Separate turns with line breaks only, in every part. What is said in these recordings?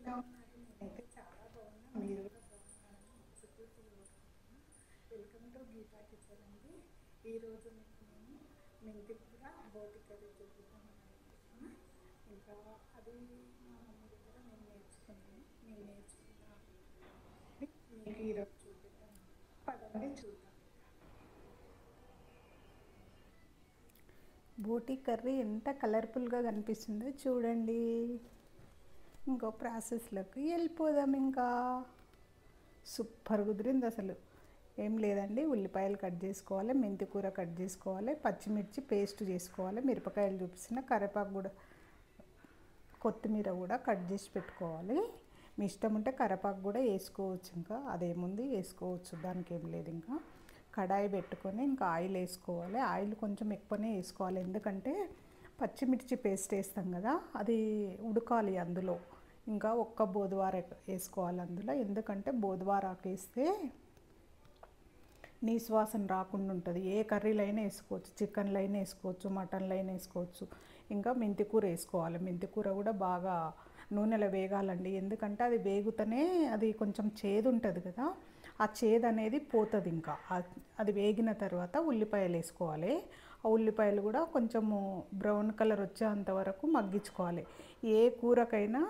ఎలా ఉన్నారు? నేనైతే చాలా బాగున్నా. మీరు కూడా బాగున్నారని మనస్ఫూర్తిగా కోరుకుంటున్నాను. వెల్కమ్ టు గీతా కిచెన్ అండి. ఈరోజు మీకు నేను మెంతికూర బోటి కర్రీ చూపిద్దామని అనుకుంటున్నా. ఇంకా అది మా మమ్మీ దగ్గర నేను నేర్చుకున్నాను. నేను నేర్చుకున్న మీకు ఈరోజు చూపిద్దాం. పదండి చూద్దాం. బోటి కర్రీ ఎంత కలర్ఫుల్గా కనిపిస్తుందో చూడండి. ఇంకో ప్రాసెస్లోకి వెళ్ళిపోదాం. ఇంకా సూపర్ కుదిరింది అసలు. ఏం లేదండి, ఉల్లిపాయలు కట్ చేసుకోవాలి, మెంతికూర కట్ చేసుకోవాలి, పచ్చిమిర్చి పేస్ట్ చేసుకోవాలి, మిరపకాయలు చూపిస్తున్న, కరివేపాకు కూడా, కొత్తిమీర కూడా కట్ చేసి పెట్టుకోవాలి. మీ ఇష్టం ఉంటే కరివేపాకు కూడా వేసుకోవచ్చు. ఇంకా అదేముంది, వేసుకోవచ్చు, దానికి ఏం లేదు. ఇంకా కడాయి పెట్టుకొని ఇంకా ఆయిల్ వేసుకోవాలి. ఆయిల్ కొంచెం ఎక్కువనే వేసుకోవాలి, ఎందుకంటే పచ్చిమిర్చి పేస్ట్ వేస్తాం కదా, అది ఉడకాలి అందులో. ఇంకా ఒక్క బోధవార వేసుకోవాలి అందులో, ఎందుకంటే బోధవారాకు వేస్తే నీసు వాసన రాకుండా ఉంటుంది. ఏ కర్రీలో అయినా వేసుకోవచ్చు, చికెన్లో అయినా వేసుకోవచ్చు, మటన్లో అయినా వేసుకోవచ్చు. ఇంకా మెంతికూర వేసుకోవాలి. మెంతికూర కూడా బాగా నూనెలో వేగాలండి, ఎందుకంటే అది వేగుతూనే అది కొంచెం చేదు ఉంటుంది కదా, ఆ చేదు అనేది పోతుంది. ఇంకా అది వేగిన తర్వాత ఉల్లిపాయలు వేసుకోవాలి. ఆ ఉల్లిపాయలు కూడా కొంచెము బ్రౌన్ కలర్ వచ్చేంత వరకు మగ్గించుకోవాలి. ఏ కూరకైనా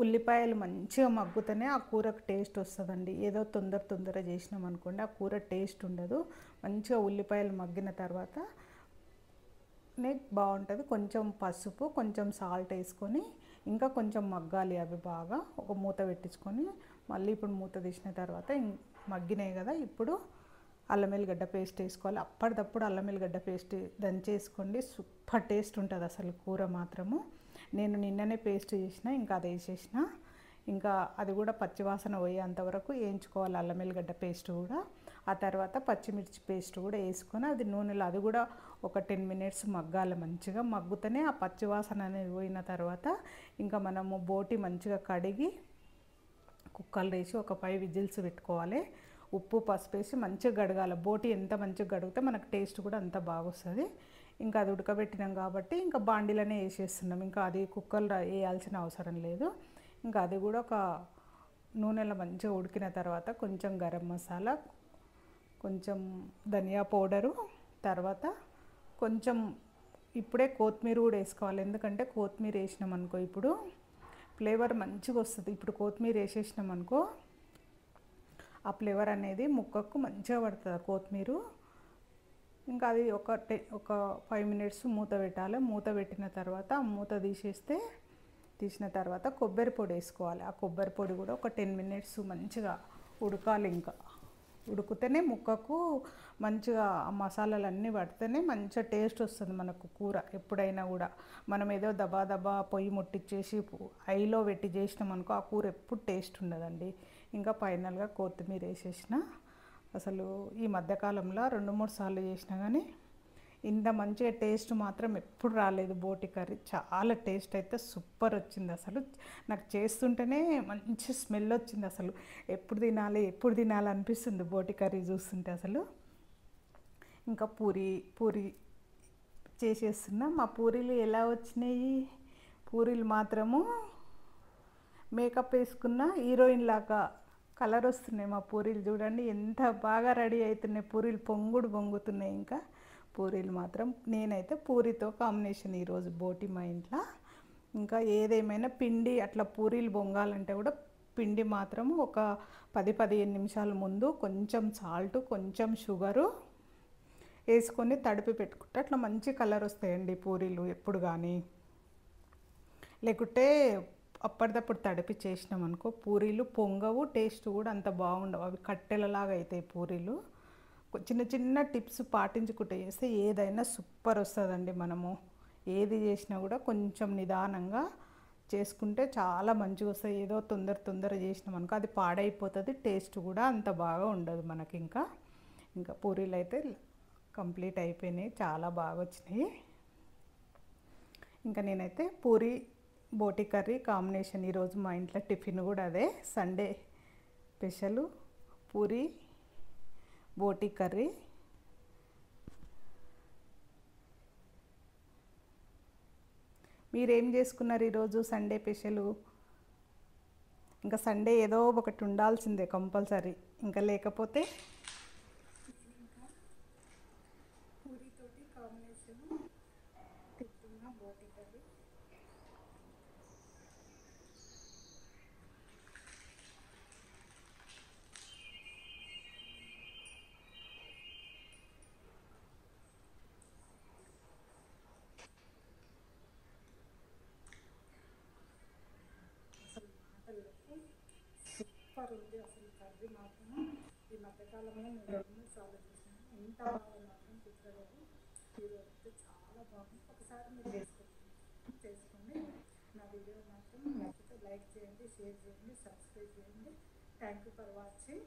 ఉల్లిపాయలు మంచిగా మగ్గుతూనే ఆ కూరకు టేస్ట్ వస్తుందండి. ఏదో తొందర చేసినాం అనుకోండి, ఆ కూర టేస్ట్ ఉండదు. మంచిగా ఉల్లిపాయలు మగ్గిన తర్వాత బాగుంటుంది. కొంచెం పసుపు, కొంచెం సాల్ట్ వేసుకొని ఇంకా కొంచెం మగ్గాలి అవి బాగా. ఒక మూత పెట్టించుకొని మళ్ళీ ఇప్పుడు మూత తీసిన తర్వాత మగ్గినాయి కదా, ఇప్పుడు అల్లం వెల్లిగడ్డ పేస్ట్ వేసుకోవాలి. అప్పటిదప్పుడు అల్లం వెల్లిగడ్డ పేస్ట్ దంచేసుకోండి, సూపర్ టేస్ట్ ఉంటుంది అసలు కూర మాత్రము. నేను నిన్ననే పేస్ట్ చేసిన, ఇంకా అది వేసేసిన. ఇంకా అది కూడా పచ్చివాసన పోయేంతవరకు వేయించుకోవాలి, అల్లం వెల్లిగడ్డ పేస్ట్ కూడా. ఆ తర్వాత పచ్చిమిర్చి పేస్ట్ కూడా వేసుకొని అది నూనెలో అది కూడా ఒక 10 మినిట్స్ మగ్గాలి. మంచిగా మగ్గుతూనే ఆ పచ్చివాసన అనేది పోయిన తర్వాత ఇంకా మనము బోటి మంచిగా కడిగి కుక్కర్లో వేసి ఒక 5 విజిల్స్ పెట్టుకోవాలి. ఉప్పు పసుపు వేసి మంచిగా గడగాలి. బోటి ఎంత మంచిగా గడిగితే మనకు టేస్ట్ కూడా అంత బాగా వస్తుంది. ఇంకా అది ఉడకబెట్టినాం కాబట్టి ఇంకా బాండీలోనే వేసేస్తున్నాం. ఇంకా అది కుక్కర్లో వేయాల్సిన అవసరం లేదు. ఇంకా అది కూడా ఒక నూనెలో మంచిగా ఉడికిన తర్వాత కొంచెం గరం మసాలా, కొంచెం ధనియా పౌడరు, తర్వాత కొంచెం ఇప్పుడే కొత్తిమీర కూడా వేసుకోవాలి, ఎందుకంటే కొత్తిమీర వేసినాం అనుకో ఇప్పుడు ఫ్లేవర్ మంచిగా వస్తుంది. ఇప్పుడు కొత్తిమీర వేసేసినాం అనుకో ఆ ఫ్లేవర్ అనేది ముక్కకు మంచిగా పడుతుంది కొత్తిమీర. ఇంకా అది ఒక 5 మినిట్స్ మూత పెట్టాలి. మూత పెట్టిన తర్వాత ఆ మూత తీసిన తర్వాత కొబ్బరి పొడి వేసుకోవాలి. ఆ కొబ్బరి పొడి కూడా ఒక 10 మినిట్స్ మంచిగా ఉడకాలి. ఇంకా ఉడికితేనే ముక్కకు మంచిగా ఆ మసాలాలు అన్నీ పడితేనే మంచిగా టేస్ట్ వస్తుంది మనకు కూర. ఎప్పుడైనా కూడా మనం ఏదో దబా పొయ్యి ముట్టించేసి హైలో పెట్టి చేసినాం అనుకో ఆ కూర ఎప్పుడు టేస్ట్ ఉండదండి. ఇంకా ఫైనల్గా కొత్తిమీర వేసేసిన. అసలు ఈ మధ్యకాలంలో 2-3 సార్లు చేసినా కానీ ఇంత మంచిగా టేస్ట్ మాత్రం ఎప్పుడు రాలేదు. బోటి కర్రీ చాలా టేస్ట్ అయితే సూపర్ వచ్చింది. అసలు నాకు చేస్తుంటేనే మంచి స్మెల్ వచ్చింది. అసలు ఎప్పుడు తినాలి అనిపిస్తుంది బోటి కర్రీ చూస్తుంటే. అసలు ఇంకా పూరి చేసేస్తున్నా. మా పూరీలు ఎలా వచ్చినాయి, పూరీలు మాత్రము మేకప్ వేసుకున్న హీరోయిన్ లాగా కలర్ వస్తున్నాయి మా పూరీలు. చూడండి ఎంత బాగా రెడీ అవుతున్నాయి పూరీలు, పొంగుతున్నాయి. ఇంకా పూరీలు మాత్రం నేనైతే పూరితో కాంబినేషన్ ఈరోజు బోటి మా ఇంట్లో. ఇంకా ఏదేమైనా పిండి అట్లా పూరీలు పొంగాలంటే కూడా పిండి మాత్రం ఒక 10-15 నిమిషాల ముందు కొంచెం సాల్ట్, కొంచెం షుగరు వేసుకొని తడిపి పెట్టుకుంటే అట్లా మంచి కలర్ వస్తాయండి పూరీలు ఎప్పుడు కానీ. లేకుంటే అప్పటిదప్పుడు తడిపి చేసినాం అనుకో పూరీలు పొంగవు, టేస్ట్ కూడా అంత బాగుండవు, అవి కట్టెలలాగా అవుతాయి పూరీలు. చిన్న టిప్స్ పాటించుకుంటే చేస్తే ఏదైనా సూపర్ వస్తుందండి. మనము ఏది చేసినా కూడా కొంచెం నిదానంగా చేసుకుంటే చాలా మంచిగా వస్తాయి. ఏదో తొందర చేసినాం అనుకో అది పాడైపోతుంది, టేస్ట్ కూడా అంత బాగా ఉండదు మనకి. ఇంకా పూరీలు అయితే కంప్లీట్ అయిపోయినాయి, చాలా బాగా వచ్చినాయి. ఇంకా నేనైతే పూరి బోటి కర్రీ కాంబినేషన్ ఈరోజు మా ఇంట్లో టిఫిన్ కూడా అదే. సండే స్పెషల్ పూరి బోటి కర్రీ. మీరేం చేసుకున్నారు ఈరోజు సండే స్పెషలు? ఇంకా సండే ఏదో ఒకటి ఉండాల్సిందే కంపల్సరీ, ఇంకా లేకపోతే పూరితోటి కాంబినేషన్ తింటున్న బోటి కర్రీ. అసలు మాటలకు సూపర్ ఉంది అసలు కర్రీ మాత్రం. ఈ మధ్యకాలంలో నేను 2-3 సార్లు చూసాను, ఎంత బాగా మాత్రం కుదరలేదు. ఈరోజు అయితే చాలా బాగుంది. ఒకసారి మీరు చేసుకోండి. నా వీడియో మాత్రం నచ్చితే లైక్ చేయండి, షేర్ చేయండి, సబ్స్క్రైబ్ చేయండి. Thank you for watching.